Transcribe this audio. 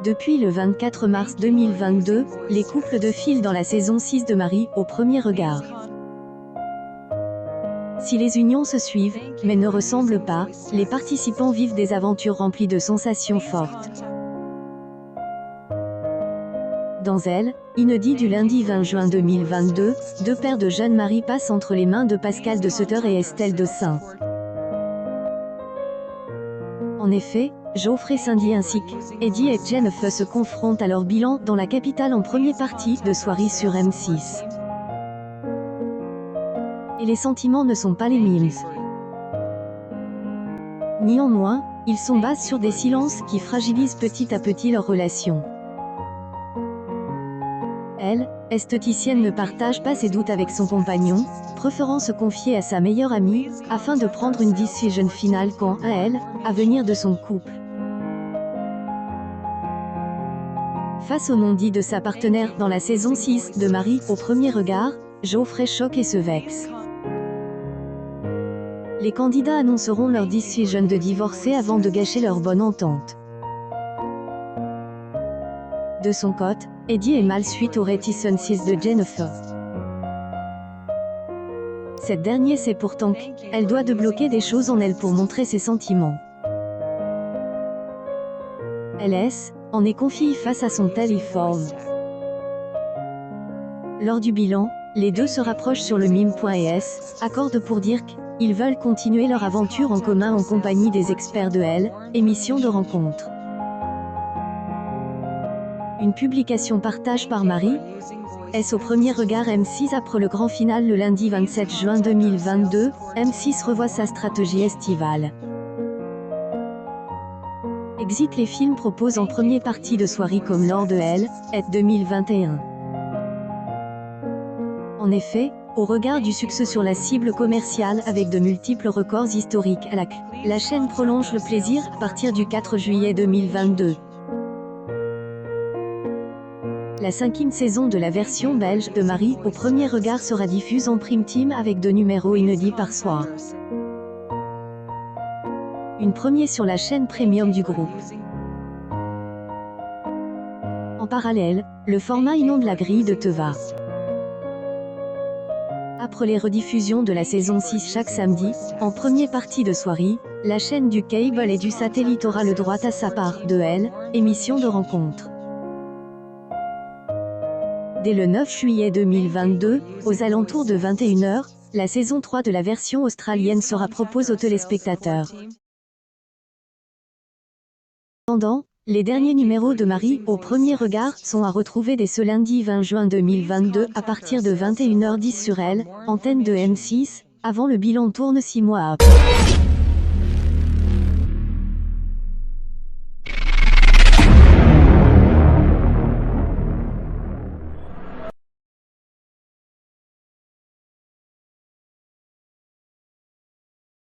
Depuis le 24 mars 2022, les couples défilent dans la saison 6 de Marie au premier regard. Si les unions se suivent, mais ne ressemblent pas, les participants vivent des aventures remplies de sensations fortes. Dans Elle, inédit du lundi 20 juin 2022, deux paires de jeunes maris passent entre les mains de Pascal de Sutter et Estelle de Saint. En effet, Geoffrey Cindy ainsi qu'Eddie et Jennifer se confrontent à leur bilan dans la capitale en première partie de soirée sur M6. Et les sentiments ne sont pas les mêmes. Néanmoins, ils sont basés sur des silences qui fragilisent petit à petit leur relation. Elle, esthéticienne, ne partage pas ses doutes avec son compagnon, préférant se confier à sa meilleure amie, afin de prendre une décision finale quant à elle, à venir de son couple. Face au non-dit de sa partenaire dans la saison 6 de Marie au premier regard, Geoffrey choque et se vexe. Les candidats annonceront leur décision de divorcer avant de gâcher leur bonne entente. De son côté, Eddie est mal suite aux réticences de Jennifer. Cette dernière sait pourtant qu'elle doit débloquer des choses en elle pour montrer ses sentiments. Elle en est confiée face à son téléphone. Lors du bilan, les deux se rapprochent sur le même point et accordent pour dire qu'ils veulent continuer leur aventure en commun en compagnie des experts de Elle, émission de rencontre. Une publication partage par Marie, au premier regard M6 après le grand final le lundi 27 juin 2022, M6 revoit sa stratégie estivale. Exit les films proposent en première partie de soirée comme lors de Elle, et 2021. En effet, au regard du succès sur la cible commerciale avec de multiples records historiques à la chaîne prolonge le plaisir à partir du 4 juillet 2022. La 5e saison de la version belge de Marie au premier regard sera diffusée en prime time avec 2 numéros inédits par soir. Une première sur la chaîne premium du groupe. En parallèle, le format inonde la grille de TV. Après les rediffusions de la saison 6 chaque samedi, en première partie de soirée, la chaîne du câble et du satellite aura le droit à sa part de Elle, émission de rencontre. Dès le 9 juillet 2022, aux alentours de 21 h, la saison 3 de la version australienne sera proposée aux téléspectateurs. Cependant, les derniers numéros de Marie au premier regard sont à retrouver dès ce lundi 20 juin 2022 à partir de 21 h 10 sur Elle, antenne de M6, avant le bilan tourne 6 mois après.